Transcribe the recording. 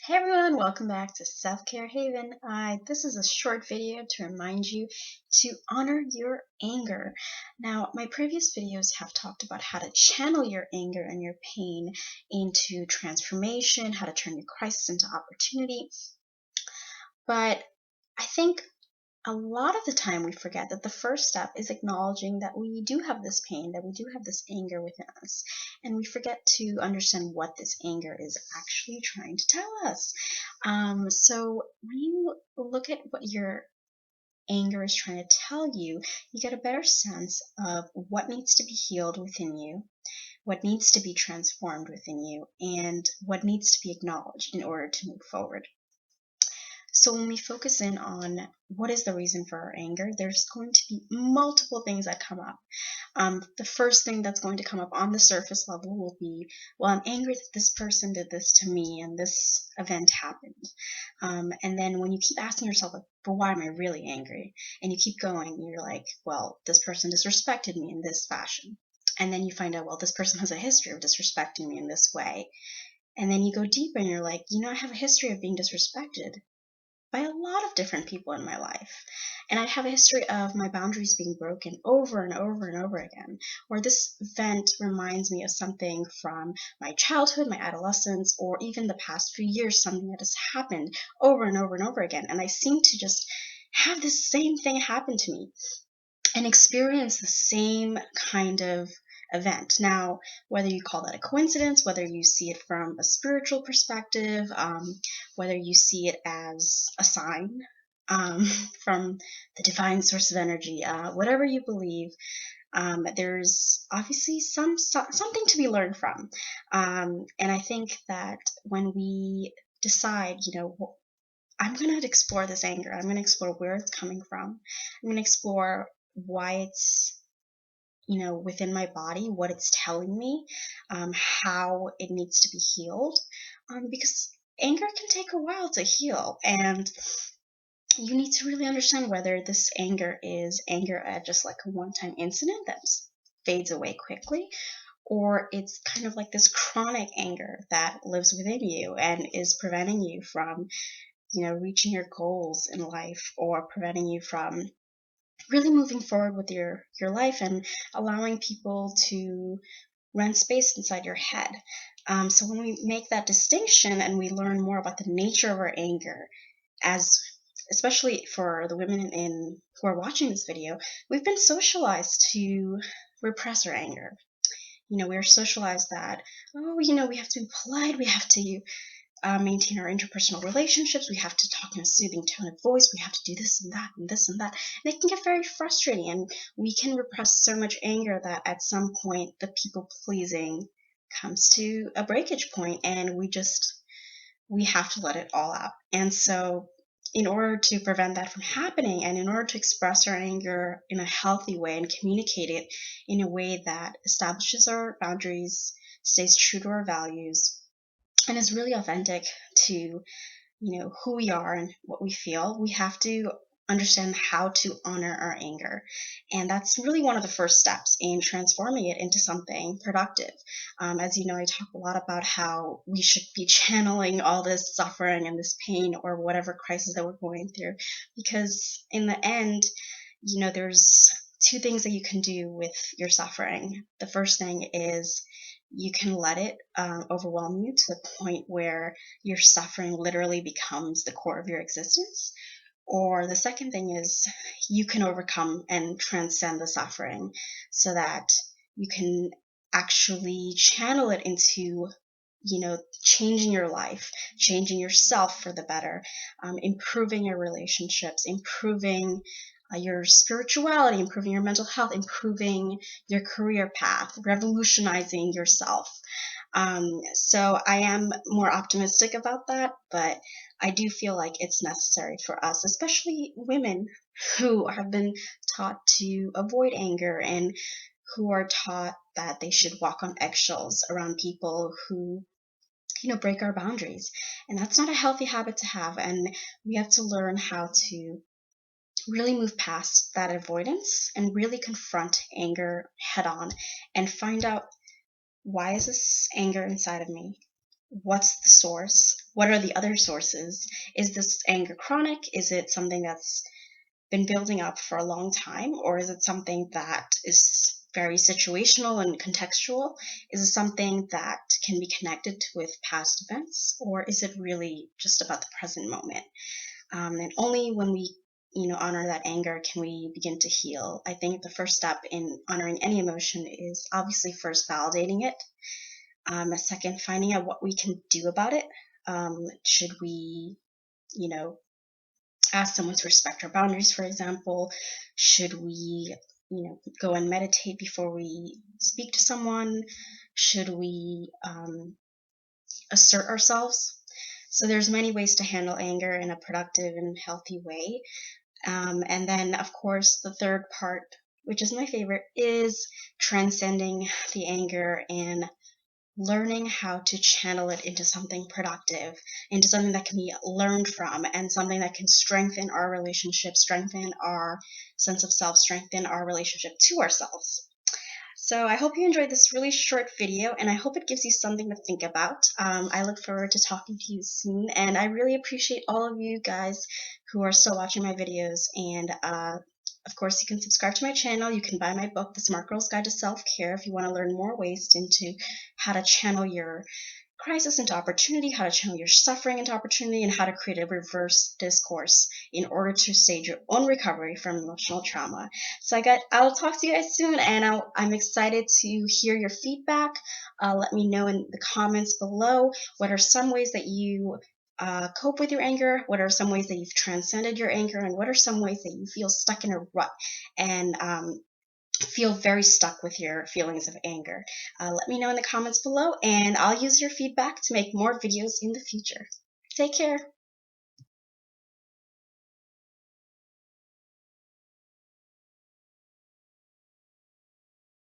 Hey everyone, welcome back to Self-Care Haven. This is a short video to remind you to honor your anger. Now, my previous videos have talked about how to channel your anger and your pain into transformation, how to turn your crisis into opportunity. But I think a lot of the time we forget that the first step is acknowledging that we do have this pain, that we do have this anger within us, and we forget to understand what this anger is actually trying to tell us. So when you look at what your anger is trying to tell you, you get a better sense of what needs to be healed within you, what needs to be transformed within you, and what needs to be acknowledged in order to move forward. So when we focus in on what is the reason for our anger, there's going to be multiple things that come up. The first thing that's going to come up on the surface level will be, well, I'm angry that this person did this to me and this event happened. And then when you keep asking yourself, like, but why am I really angry? And you keep going, you're like, well, this person disrespected me in this fashion. And then you find out, well, this person has a history of disrespecting me in this way. And then you go deeper and you're like, I have a history of being disrespected by a lot of different people in my life. And I have a history of my boundaries being broken over and over and over again, or this event reminds me of something from my childhood, my adolescence, or even the past few years, something that has happened over and over and over again. And I seem to just have this same thing happen to me and experience the same kind of event. Now, whether you call that a coincidence, whether you see it from a spiritual perspective, whether you see it as a sign from the divine source of energy, whatever you believe, there's obviously something to be learned from. And I think that when we decide, I'm going to explore this anger, I'm going to explore where it's coming from, I'm going to explore why it's within my body, what it's telling me, how it needs to be healed, because anger can take a while to heal, and you need to really understand whether this anger is anger at just like a one-time incident that fades away quickly, or it's kind of like this chronic anger that lives within you and is preventing you from, reaching your goals in life, or preventing you from really moving forward with your life and allowing people to rent space inside your head. So when we make that distinction and we learn more about the nature of our anger, especially for the women who are watching this video, we've been socialized to repress our anger. We're socialized that, we have to be polite, we have to maintain our interpersonal relationships, we have to talk in a soothing tone of voice, we have to do this and that and this and that. And it can get very frustrating, and we can repress so much anger that at some point the people pleasing comes to a breakage point, and we have to let it all out. And so in order to prevent that from happening, and in order to express our anger in a healthy way and communicate it in a way that establishes our boundaries, stays true to our values, and is really authentic to, who we are and what we feel, we have to understand how to honor our anger. And that's really one of the first steps in transforming it into something productive. As you know, I talk a lot about how we should be channeling all this suffering and this pain or whatever crisis that we're going through, because in the end, there's two things that you can do with your suffering. The first thing is you can let it overwhelm you to the point where your suffering literally becomes the core of your existence. Or the second thing is you can overcome and transcend the suffering so that you can actually channel it into, changing your life, changing yourself for the better, improving your relationships, improving your spirituality, improving your mental health, improving your career path, revolutionizing yourself. So I am more optimistic about that, but I do feel like it's necessary for us, especially women who have been taught to avoid anger and who are taught that they should walk on eggshells around people who, break our boundaries. And that's not a healthy habit to have. And we have to learn how to really move past that avoidance and really confront anger head on and find out, why is this anger inside of me? What's the source? what are the other sources? Is this anger chronic? Is it something that's been building up for a long time, or is it something that is very situational and contextual? Is it something that can be connected with past events, or is it really just about the present moment? And only when we honor that anger can we begin to heal. I think the first step in honoring any emotion is obviously first validating it. A second, finding out what we can do about it. Should we, ask someone to respect our boundaries, for example? Should we, go and meditate before we speak to someone? Should we assert ourselves? So there's many ways to handle anger in a productive and healthy way. And then, of course, the third part, which is my favorite, is transcending the anger and learning how to channel it into something productive, into something that can be learned from, and something that can strengthen our relationship, strengthen our sense of self, strengthen our relationship to ourselves. So I hope you enjoyed this really short video, and I hope it gives you something to think about. I look forward to talking to you soon, and I really appreciate all of you guys who are still watching my videos. And of course, you can subscribe to my channel. You can buy my book, The Smart Girl's Guide to Self-Care, if you want to learn more ways into how to channel your crisis into opportunity, how to channel your suffering into opportunity, and how to create a reverse discourse in order to stage your own recovery from emotional trauma. So I'll talk to you guys soon, and I'm excited to hear your feedback. Let me know in the comments below what are some ways that you cope with your anger, what are some ways that you've transcended your anger, and what are some ways that you feel stuck in a rut and feel very stuck with your feelings of anger. Let me know in the comments below, and I'll use your feedback to make more videos in the future. Take care.